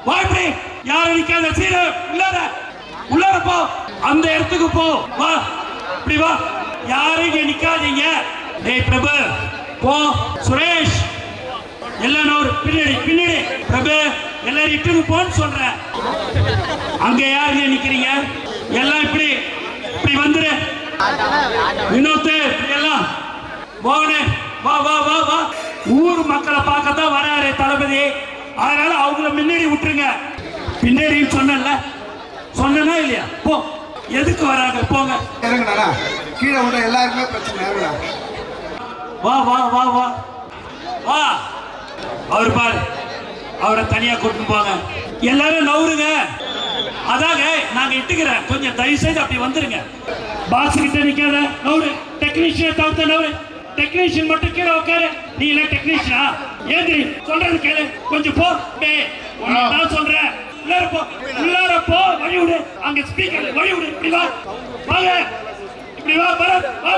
வா இப்படி யாரும் நிக்காத சீரு உள்ளார போ அந்த இடத்துக்கு போ வா இப்படி வா யாரும் இங்க நிக்காதீங்க டேய் பிரபு போ சுரேஷ் எல்லாரும் பின்னாடி பிரபு எல்லாரும் இட்டுன்னு போன்னு சொல்றேன் அங்க யாரு நிக்கிறீங்க எல்லாம் இப்படி வந்துரு வினோத் எல்லாம் மோகனே வா வா வா வா ஊர் மக்களை பார்க்கத்தான் வராரு தளபதி அதனால அவங்கள முன்னாடி விட்டுருங்க பின்னாடி சொன்னா இல்லையா போ எதுக்கு வராங்க போங்க கீழே விட எல்லாருக்குமே பிரச்சனை வா வா வா வா வா அவர் பாரு அவரை தனியா கூட்டிட்டு போங்க எல்லாரும் நவுருங்க அதாங்க நாங்க இட்டுக்கிறேன் கொஞ்சம் தயவு செய்து அப்படி வந்துருங்க பாஸ் கிட்ட நிக்காத நவுரு டெக்னீஷியன் தவிர்த்த நவுரு டெக்னீஷியன் மட்டும் கீழே உட்காரு நீ இல்ல டெக்னீஷியனா ஏந்திரி சொல்றது கேளு கொஞ்சம் போ நான் சொல்றேன் உள்ளார போ வழி விடு அங்க ஸ்பீக்கர் வழி விடு இப்படி வா வாங்க இப்படி வா பரத் வா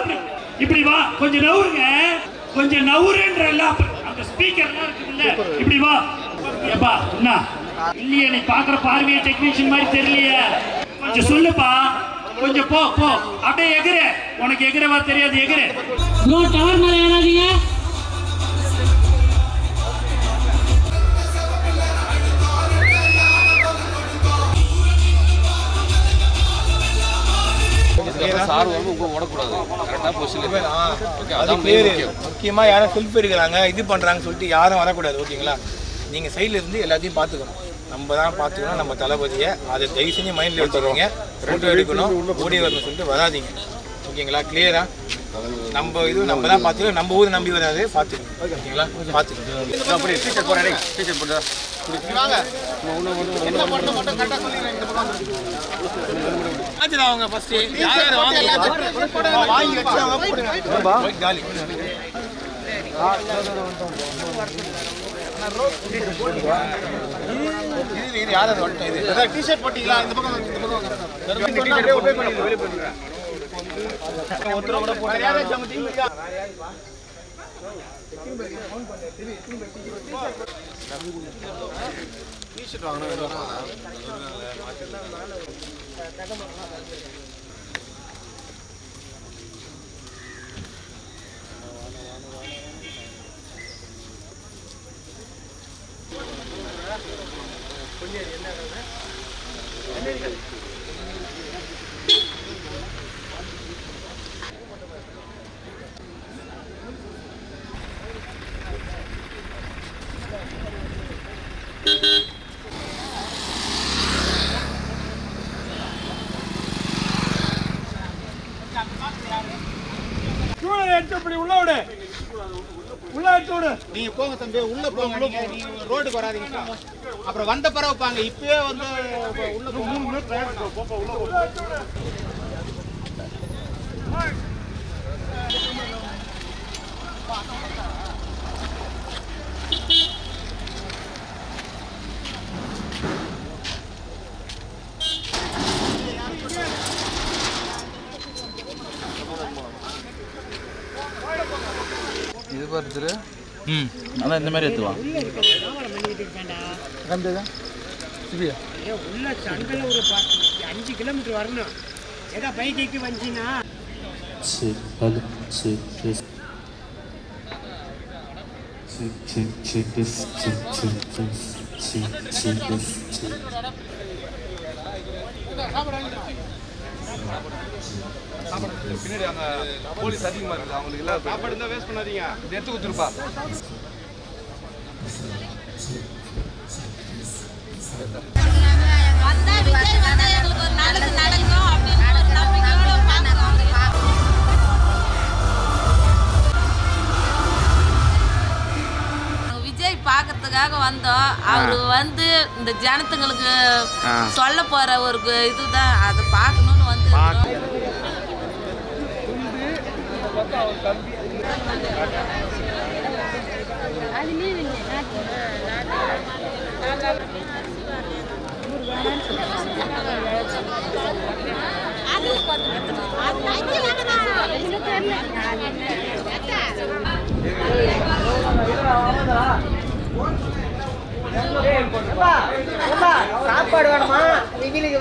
இப்படி வா கொஞ்சம் நவுருங்க கொஞ்சம் நவுருன்ற எல்லாம் அந்த ஸ்பீக்கர் எல்லாம் இருக்குல்ல இப்படி வா ஏப்பா என்ன இல்லையே நீ பாக்குற பார்வையை டெக்னீஷியன் மாதிரி தெரியலையே கொஞ்சம் சொல்லுப்பா கொஞ்சம் போ அப்படியே எகிரு உனக்கு எகிரவா தெரியாது எகிரு டவர் மேல ஏறாதீங்க முக்கியமா யாரும் செல்ஃபி எடுக்கிறாங்க இது பண்றாங்க சொல்லிட்டு யாரும் வரக்கூடாது ஓகேங்களா நீங்க சைட்ல இருந்து எல்லாத்தையும் பாத்துக்கணும் நம்ம தான் பாத்துக்கணும் நம்ம தளபதியை அதை தயவு செஞ்சு மைண்ட்ல எடுத்துக்கோங்க போட்டோ எடுக்கணும் ஓடி வரணும்னு சொல்லிட்டு வராதிங்க ஓகேங்களா கிளியரா நம்ம இது நம்ம தான் பாத்துக்கணும் நம்ம ஊர் நம்பி வராது பாத்துக்கணும் ஓகேங்களா பாத்துக்கணும் அப்படி டீச்சர் போறேன் டீச்சர் போடுறா அவங்க ஃபர்ஸ்ட் யார் யார் வாங்கி வச்சு அவங்க போடுங்க ஜாலி இது யார் அது வந்துட்டேன் இது டி-ஷர்ட் போட்டீங்களா இந்த பக்கம் டி-ஷர்ட் ஓபே பண்ணி வெளிய போடுங்க ஒருத்தர கூட போடுங்க யாரே ஜமதிங்க டி-ஷர்ட் வாங்கணும் நீங்க போங்க தம்பி உள்ள போங்க நீங்க ரோடுக்கு வராதீங்க அப்புறம் வந்த பிறகு வைப்பாங்க இப்பவே வந்து உள்ள 3 மினிட் உள்ள இது பார்த்துரு அதான் இந்த மாதிரி எடுத்துவான் உள்ள சண்டல ஒரு 5 கிலோமீட்டர் வரணும் ஏதா பைக்கு வந்துச்சுன்னா பின்னாடி அங்க போலீஸ் அதிகமா இருக்குது அவங்களுக்கு எல்லாம் சாப்பாடு இருந்தா வேஸ்ட் பண்ணாதீங்க இதை எடுத்து கொடுத்துருப்பா விஜய் பார்க்கறதுக்காக வந்தோம் அவரு வந்து இந்த ஜனத்துங்களுக்கு சொல்ல போற ஒரு இதுதான் அதை பார்க்கணும்னு வந்து Apa? சாப்பாடு வேணுமா இவங்களுக்கு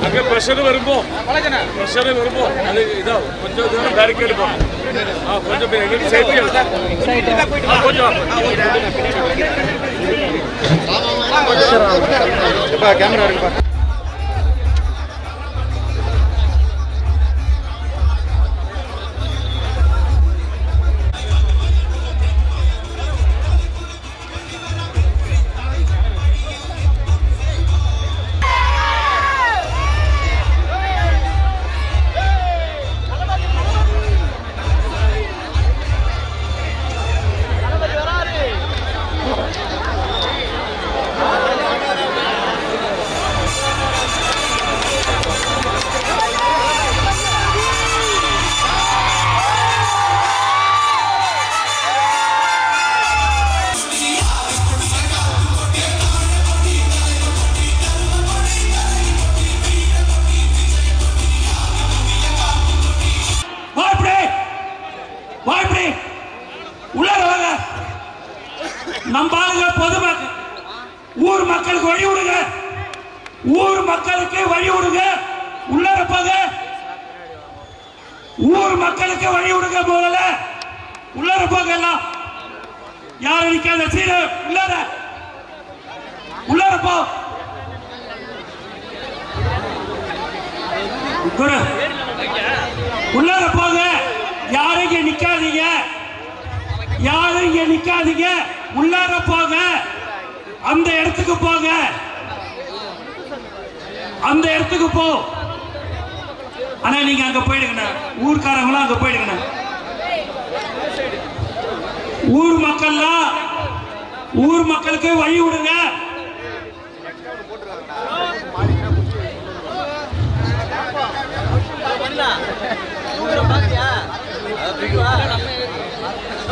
அங்கே ப்ரெஷர் வரும்போ அது இதோ கொஞ்சம் தூரம் பேரிகேடு போகும் கொஞ்சம் எங்களுக்கு சேஃப்டியாக கொஞ்சம் கேமரா இருக்குப்பா நம்பாளுங்க பொதுமக்கள் ஊர் மக்களுக்கு வழி விடுங்க, ஊர் மக்களுக்கு வழி விடுங்க, உள்ளார போங்க, ஊர் மக்களுக்கு வழி விடுங்க, முதல்ல உள்ளார போங்க, எல்லாம் யாரும் நிக்காத சீரு உள்ளார போ குரு, உள்ளார போங்க, யாரும் இங்க நிக்காதீங்க, யாரும் இங்க நிக்காதீங்க, உள்ளார போங்க, அந்த இடத்துக்கு போங்க, அந்த இடத்துக்கு போ. ஆனா நீங்க அங்க போயிடுங்க, ஊர்க்காரங்களும் அங்க போயிடுங்க, ஊர் மக்கள்லாம் ஊர் மக்களுக்கு வழி விடுங்க.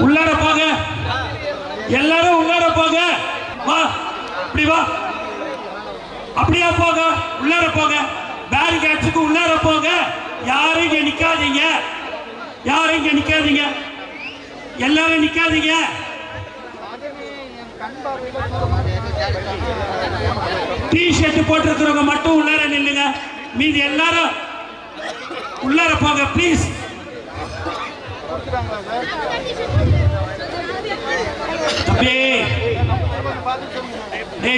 உள்ளார போங்க, எல்லாரும் உள்ளார போங்க, வா இப்படி வா, அப்படியே போங்க, உள்ளார போங்க, பேரிகேட்ஸுக்கு உள்ளார போங்க, யாரும் இங்க நிக்காதீங்க, யாரும் இங்க நிக்காதீங்க, எல்லாரும் நிக்காதீங்க. டி-ஷர்ட் போட்டிருக்கிறவங்க மட்டும் உள்ளார நில்லுங்க, மீதி எல்லாரும் உள்ளார போங்க ப்ளீஸ்.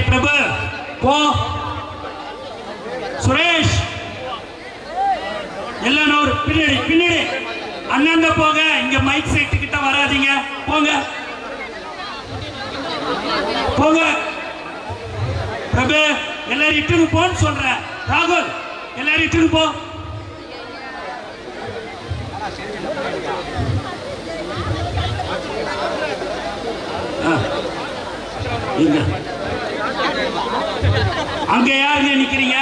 பிரபு போ, சுரேஷ் எல்லாம் பின்னாடி பின்னாடி அண்ணாந்த போங்க, இங்க மைக் செட்டு கிட்ட வராதீங்க, போங்க போங்க. பிரபு எல்லாரும் இட்டுன்னு போன்னு சொல்றேன், ராகுல் எல்லாரும் இட்டுன்னு போ. அங்க யாரு நிக்கிறீங்க,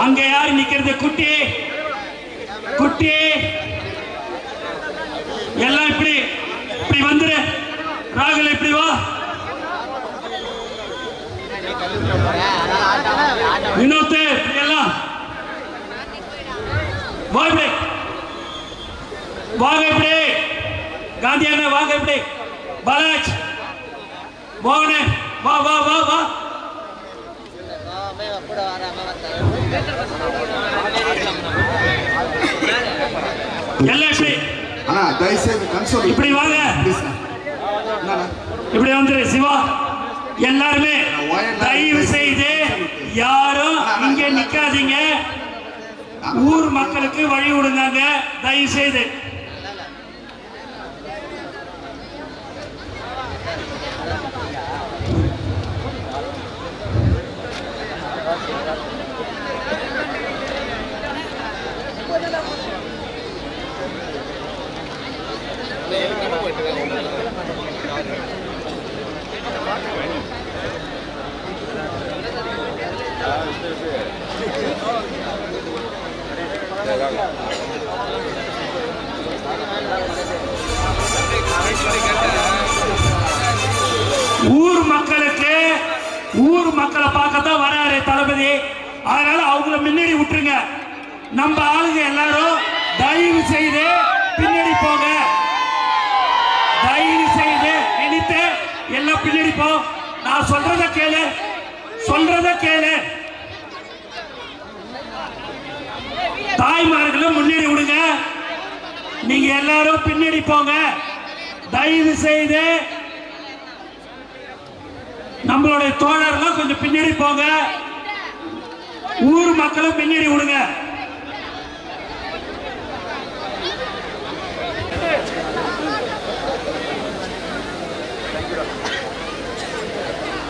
அங்க யாரு நிக்கிறது, குட்டி குட்டி எல்லாம் இப்படி இப்படி வந்துரு, ராகுல் இப்படி வா, வினோத் எல்லாம் வா, இப்படி வாங்க, இப்படி காந்தியான வாங்க, இப்படி பாலாஜ் மோகனே வா வா வா வா, எல்லாம் இப்படி அண்ணா தயவுசெய்து கன்சோல் இப்படி வாங்க, இப்படி வந்துரு சிவா, எல்லாருமே தயவு செய்து யாரும் இங்க நிக்க ஊர் மக்களுக்கு வழி விடுங்க தயவு செய்து. ஊர் மக்களை பார்க்கத்தான் வராரு தளபதி. அதனால அவங்கள முன்னாடி விட்டுருங்க. நம்ம ஆளுங்க எல்லாரும் தயவு செய்து பின்னாடி போங்க. தயவு செய்து நினைத்து எல்லாம் பின்னாடி போ. நான் சொல்றத கேளு, சொல்றத கேளு. தாய்மார்களும் முன்னாடி விடுங்க. நீங்க எல்லாரும் பின்னாடி போங்க. தயவு செய்து நம்மளுடைய தோழர்கள் கொஞ்சம் பின்னாடி போங்க. ஊர் மக்களும் பின்னாடி விடுங்க.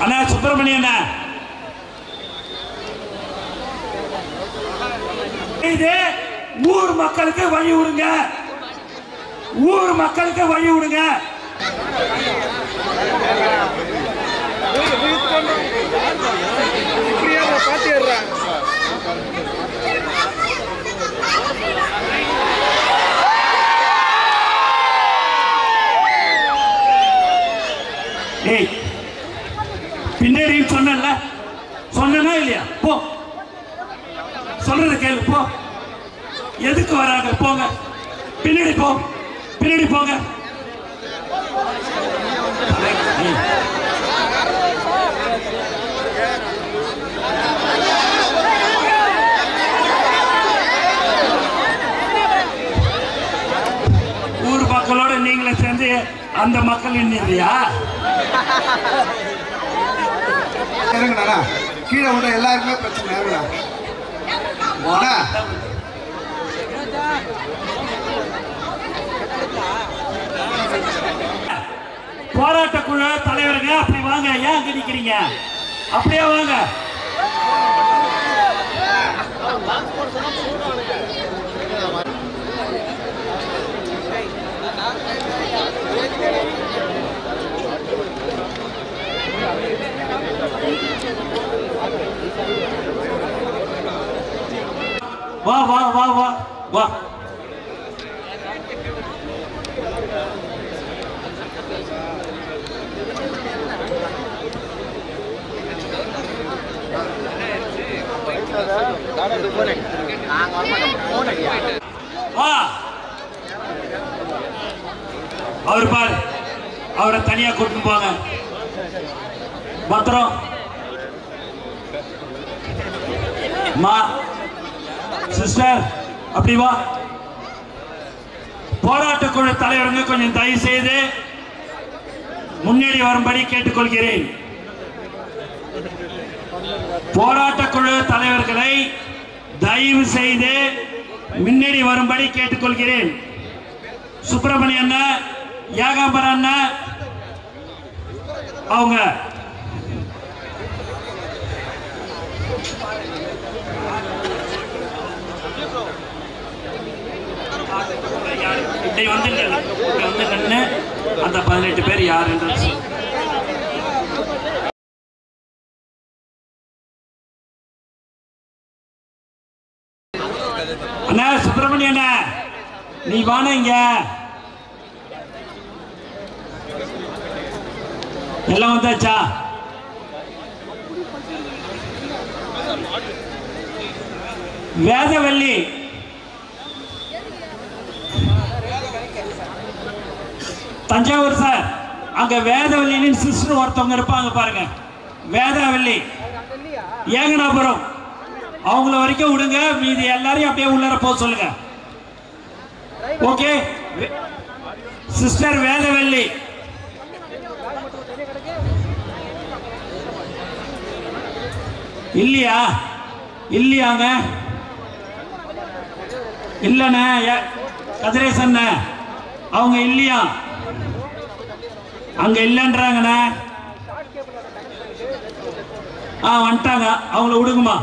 அண்ணா சுப்பிரமணியன் ஊர் மக்களுக்கு வழி விடுங்க. ஊர் மக்களுக்கு வழி விடுங்க. பின்னாடி சொன்னா இல்லையா? போ, சொல்றத கேளு. போ, எதுக்கு வராங்க? போங்க பின்னாடி. போ, பின்னாடி போங்க. ஊர் மக்களோட நீங்களே சேர்ந்து அந்த மக்கள் இல்லையா? கீழே விட எல்லாருக்குமே பிரச்சனை. போராட்ட குழு தலைவருங்க அப்படி வாங்க. ஏன் நிக்கிறீங்க? அப்படியே வாங்க. வா வா வா வா வா. அவர் பாரு, அவரை தனியா கூட்டு போங்க. பத்திரம் சிஸ்டர், அப்படி வா. போராட்ட குழு தலைவருங்க கொஞ்சம் தயவு செய்து முன்னேறி வரும்படி கேட்டுக்கொள்கிறேன். போராட்ட குழு தலைவர்களை தயவு செய்து முன்னேறி வரும்படி கேட்டுக்கொள்கிறேன். சுப்பிரமணிய அண்ணன், ஏகாம்பர அண்ணன், அவங்க வந்து நின்று அந்த 18 பேர் யார் என்று அண்ணா. சுப்பிரமணிய அண்ணா, நீ வான இங்க. எல்லாம் வந்தாச்சா? வேதவல்லி தஞ்சாவூர் சார், அங்க வேதவல்லின்னு சிஸ்டர் ஒருத்தவங்க இருப்பாங்க பாருங்க. வேதவல்லி ஏங்கனாபுரம் அவங்கள வரைக்கும் விடுங்க. மீதி எல்லாரையும் அப்படியே உள்ளார போக சொல்லுங்க. ஓகே. சிஸ்டர் வேதவல்லி இல்லையா? இல்லையாங்க? இல்லண்ணே கதிரேசன் அவங்க இல்லையா, அங்க இல்லைன்றாங்கண்ணே. வந்துட்டாங்க, அவங்கள விடுங்கம்மா,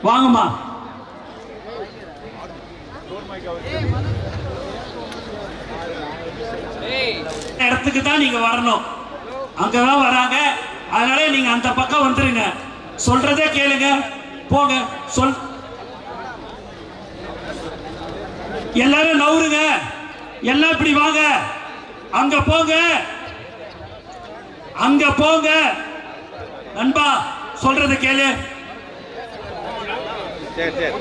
வாங்கம்மா. இடத்துக்கு தான் நீங்க வரணும், அங்கதான் வராங்க. அதனால நீங்க அந்த பக்கம் வந்துருங்க, சொல்றதே கேளுங்க, போங்க. எல்லாரும் நவுருங்க, எல்லாம் இப்படி வாங்க, அங்க போங்க, அங்க போங்க. நண்பா சொல்றது கேளு. சரி சரி,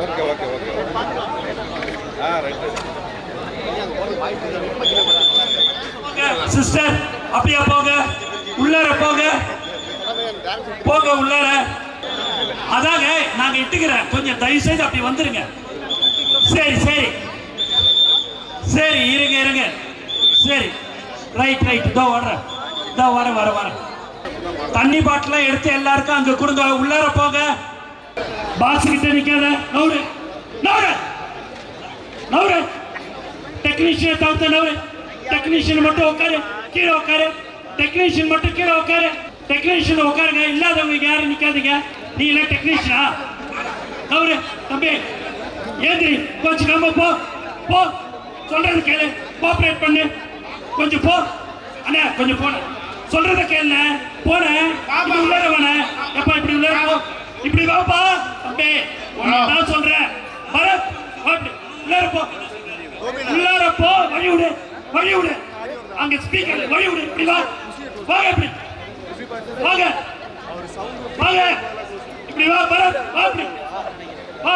ஓகே ஓகே ஓகே. சிஸ்டர் அப்படியே போங்க, உள்ளார போங்க, போங்க உள்ளார. அதாங்க நாங்க இட்டுக்கிறேன், கொஞ்சம் தயவு செய்து அப்படி வந்துருங்க. சரி சரி சரி, இருங்க இருங்க. சரி ரைட் ரைட், இதோ வர்றேன், இதோ வரேன். தண்ணி பாட்டிலாம் எடுத்து எல்லாருக்கும் அங்க கொடுங்க, உள்ளார போங்க. பாக்ஸ் கிட்ட நிக்காத, நவுரு நவுரு நவுரு. டெக்னீஷியன் தவிர்த்து நவுரு. டெக்னீஷியன் மட்டும் உட்காரு, கீழே உட்காரு. டெக்னீஷியன் மட்டும் கீழே உட்காரு. டெக்னீஷியன் உட்காருங்க, இல்லாதவங்க யாரும் நிக்காதீங்க. நீ இல்ல டெக்னீஷியனா? நவுரு தம்பி, ஏந்திரி, கொஞ்சம் நம்ம போ போ, சொல்றது கேளு, கோஆபரேட் பண்ணு, கொஞ்சம் போ அண்ணா, கொஞ்சம் போன, சொல்றத கேளு, போன உள்ளார வான. எப்பா இப்படி உள்ளார போ, இப்படி வாப்பா தம்பி, நான் சொல்றேன், வர உள்ளார போ, உள்ளார போ, வழி விடு, அங்க ஸ்பீக்கர் வழி விடு, இப்படி வா, வாங்க இப்படி வாங்க, இப்படி வா, பரத் வா, இப்படி வா,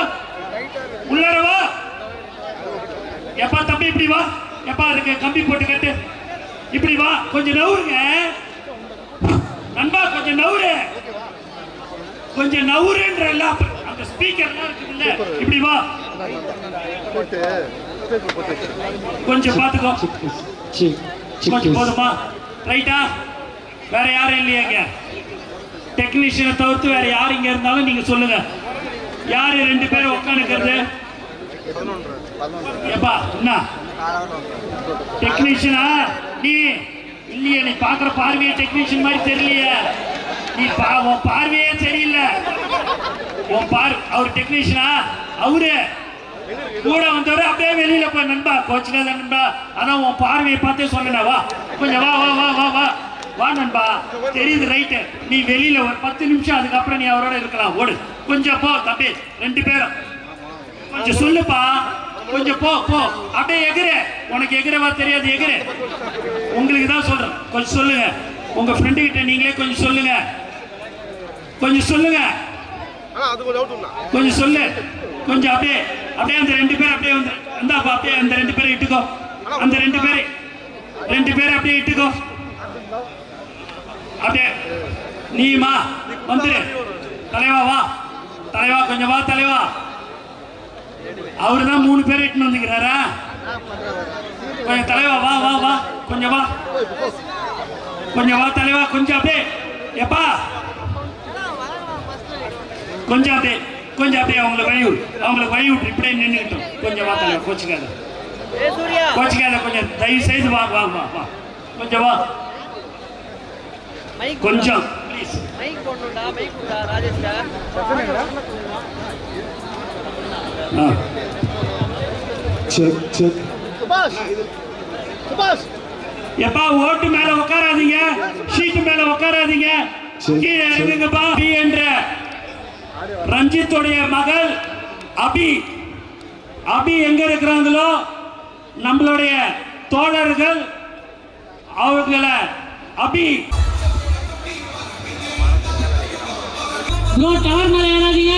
உள்ளார வா. எப்பா தம்பி இப்படி வா, எப்பா இருக்கு கம்பி போட்டு கட்டு, இப்படி வா, கொஞ்சம் நவுருங்க நண்பா, கொஞ்சம் நவுருன்ற அந்த ஸ்பீக்கர் இருக்குல்ல, இப்படி வா, கொஞ்சம் பாத்துக்கோ, கொஞ்சம் போதுமா? ரைட்டா? வேற யாரும் இல்லையாங்க? டெக்னீஷியனை தவிர்த்து வேற யார் இங்க இருந்தாலும் நீங்க சொல்லுங்க. யாரு 2 பேரும் உட்காந்துக்கிறது? எப்பா என்ன டெக்னீஷியனா நீ? இல்லையே, நீ பாக்குற பார்வையே டெக்னீஷியன் மாதிரி தெரியலையே, நீ உன் பார்வையே சரியில்லை. அவர் டெக்னீஷியனா? அவரு கூட வந்தவரு அப்படியே வெளியில போய், நண்பா கோச்சுக்காத நண்பா, ஆனா உன் பார்வையை பார்த்தே சொன்னா, வா கொஞ்சம் வா வா வா வா வா வா நண்பா, தெரியுது ரைட்டு, நீ வெளியில ஒரு 10 நிமிஷம், அதுக்கப்புறம் நீ அவரோட இருக்கலாம், ஓடு. கொஞ்சம் போ தம்பி, 2 பேரும் கொஞ்சம் சொல்லுப்பா, கொஞ்சம் போ போ, அப்படியே எகிரு, உனக்கு எகிரவா தெரியாது, எகிரு. உங்களுக்கு தான் சொல்றேன், கொஞ்சம் சொல்லுங்க, உங்க ஃப்ரெண்டு கிட்ட நீங்களே கொஞ்சம் சொல்லுங்க, கொஞ்சம் சொல்லு, கொஞ்சம் அப்படியே அந்த 2 பேர் அப்படியே வந்து இந்தாப்பா, அப்படியே அந்த 2 பேரை இட்டுக்கோ, அந்த 2 பேரை அப்படியே இட்டுக்கோ, அப்படியே நீமா வந்துரு. தலைவா வா, தலைவா கொஞ்சம் வா, தலைவா அவரு தான் 3 பேர் இட்டுன்னு வந்துக்கிறாரா? கொஞ்சம் தலைவா வா வா வா, கொஞ்சம் வா தலைவா, கொஞ்சம் அப்படியே, எப்பா கொஞ்சம் அப்படியே அவங்களுக்கு வழி விட்டு இப்படியே நின்றுக்கிட்டோம். கொஞ்சம் வா தலைவா, கோச்சுக்காத, கொஞ்சம் தயவு செய்து வா வா வா வா, கொஞ்சம் வா, கொஞ்சம் ப்ளீஸ். எப்பா ஓட்டு மேல உட்காராதீங்க, ஷீட்டு மேல உட்காராதீங்க, கீழே இறங்குங்கப்பா. என்ற ரஞ்சித்துடைய மகள் அபி எங்க இருக்கிறாங்களோ நம்மளுடைய தோழர்கள், அவர்களை அபி டவர் மேல ஏறாதீங்க.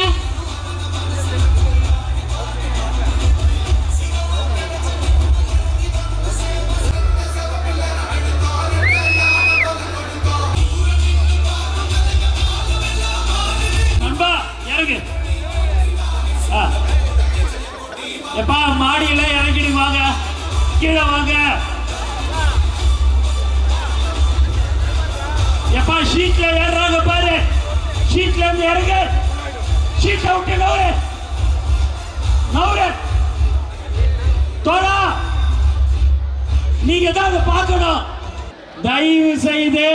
நண்பா இறங்கு, எப்பா மாடியில இறங்கிடு, வாங்க கீழே வாங்க. எப்பா ஷீட்ல ஏறாங்க பாரு, ஷீட்ல இருந்து இறங்க, ஷீட் அவுட் நவுரு தோழா, நீங்க தான் அதை பார்க்கணும். தயவு செய்து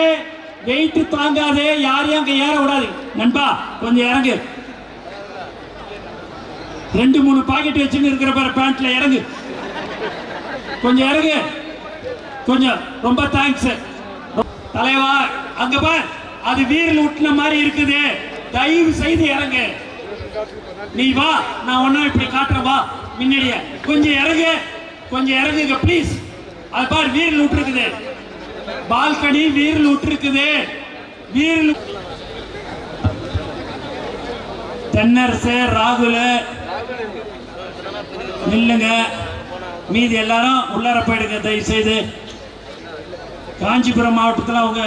வெயிட் தாங்காதே, யாரையும் அங்க ஏற விடாது. நண்பா கொஞ்சம் இறங்கு. 2-3 பாக்கெட் வச்சுன்னு இருக்கிற பாரு பேண்ட்ல, இறங்கு கொஞ்சம், இறங்கு கொஞ்சம். ரொம்ப தேங்க்ஸ் தலைவா. அங்க பார், அது வீரில் ஊட்டின மாதிரி இருக்குது. தயவு செய்து இறங்கு. நீ வா, நான் ஒன்னா இப்படி காட்டுறேன். வா முன்னாடியே கொஞ்சம் இறங்கு, கொஞ்சம் இறங்குங்க ப்ளீஸ். அது பார், வீரில் ஊட்டு இருக்குது. பால்கனி வீரில் ஊட்டு இருக்குது. வீரில் தென்னரசு, ராகுல் நில்லுங்க. மீதி எல்லாரும் உள்ளார போயிடுங்க தயவு செய்து. காஞ்சிபுரம் மாவட்டத்தில் அவங்க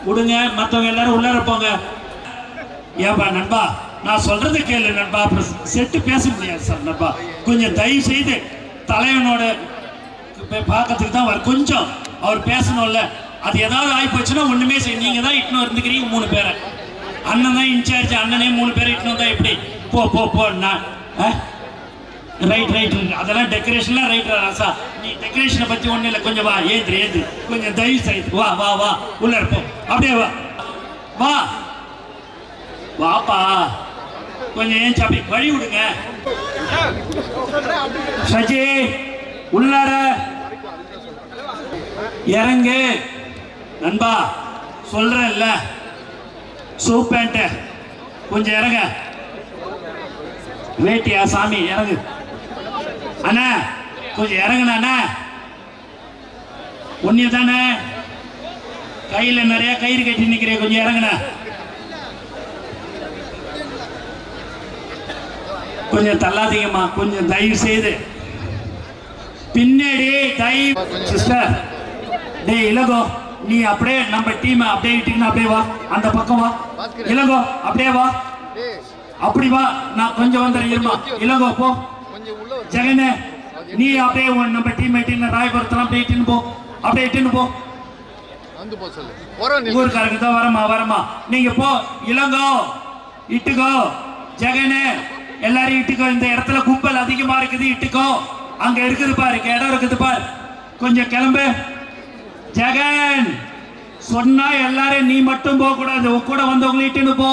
விடுங்க, மற்றவங்க எல்லாரும் உள்ளார போங்க. ஏன்பா நண்பா, நான் சொல்றது கேளு நண்பா. அப்புறம் செட்டு பேச முடியாது சார் நண்பா. கொஞ்சம் தயவு செய்து தலைவனோட பார்க்கறதுக்கு தான் வர, கொஞ்சம் அவர் பேசணும்ல. அது ஏதாவது ஆகி போச்சுன்னா ஒண்ணுமே செய்ய, நீங்க தான் இட்டுன்னு இருந்துக்கிறீங்க 3 பேரை. அண்ணன் தான் இன்சார்ஜ், அண்ணனே 3 பேரை இட்டுன்னு தான் எப்படி? போ போ போ. ரைட் ரைட், அதெல்லாம் டெக்கரேஷன்லாம் ரைட் ராசா. நீ டெக்கரேஷனை பத்தி ஒண்ணு இல்லை. கொஞ்சம் வா, ஏந்திரி ஏந்திரி கொஞ்சம் தயவு செய்து. வா வா வா, உள்ள இருப்போம். அப்படியே வா வா வாப்பா, கொஞ்சம் ஏன் அப்படி வழி விடுங்க. சஜி உள்ளார இறங்கு நண்பா. சொல்றேன்ல, சூப் பேண்ட் கொஞ்சம் இறங்க. வேட்டியா சாமி, இறங்கு அண்ணா, கொஞ்சம் இறங்குண்ணா அண்ணா. ஒன்னே தானே, கையில நிறைய கயிறு கட்டி நிக்கிறேன், கொஞ்சம் இறங்குண்ணா. கொஞ்சம் தள்ளாதீங்கம்மா, கொஞ்சம் தயவு செய்து பின்னாடி. தயவு சிஸ்டர், டே இளங்கோ, நீ அப்படியே நம்ம டீம் அப்படியே இட்டிங்கன்னா அப்படியே வா, அந்த பக்கம் வா. இளங்கோ அப்படியே வா, அப்படி வா. நான் கொஞ்சம் வந்துடுறேன். இளங்கோ போ. ஜெகனே நீ அப்படியே நம்ம டீம் இட்டின்னு ராயபுரத்தெல்லாம் அப்படியே இட்டின்னு போ, அப்படியே இட்டின்னு போ. ஊருக்காரங்க தான் வரமா வரமா. நீங்க போ. இளங்கோ இட்டுக்கோ, ஜெகனே எல்லாரும் இட்டுக்கோ. இந்த இடத்துல கும்பல் அதிகமா இருக்குது, இட்டுக்கோ. அங்க இருக்குது பாரு, இடம் இருக்குது பாரு. கொஞ்சம் கிளம்பு. ஜெகன் சொன்னா எல்லாரும், நீ மட்டும் போக கூடாது, கூட வந்தவங்க இட்டுன்னு போ.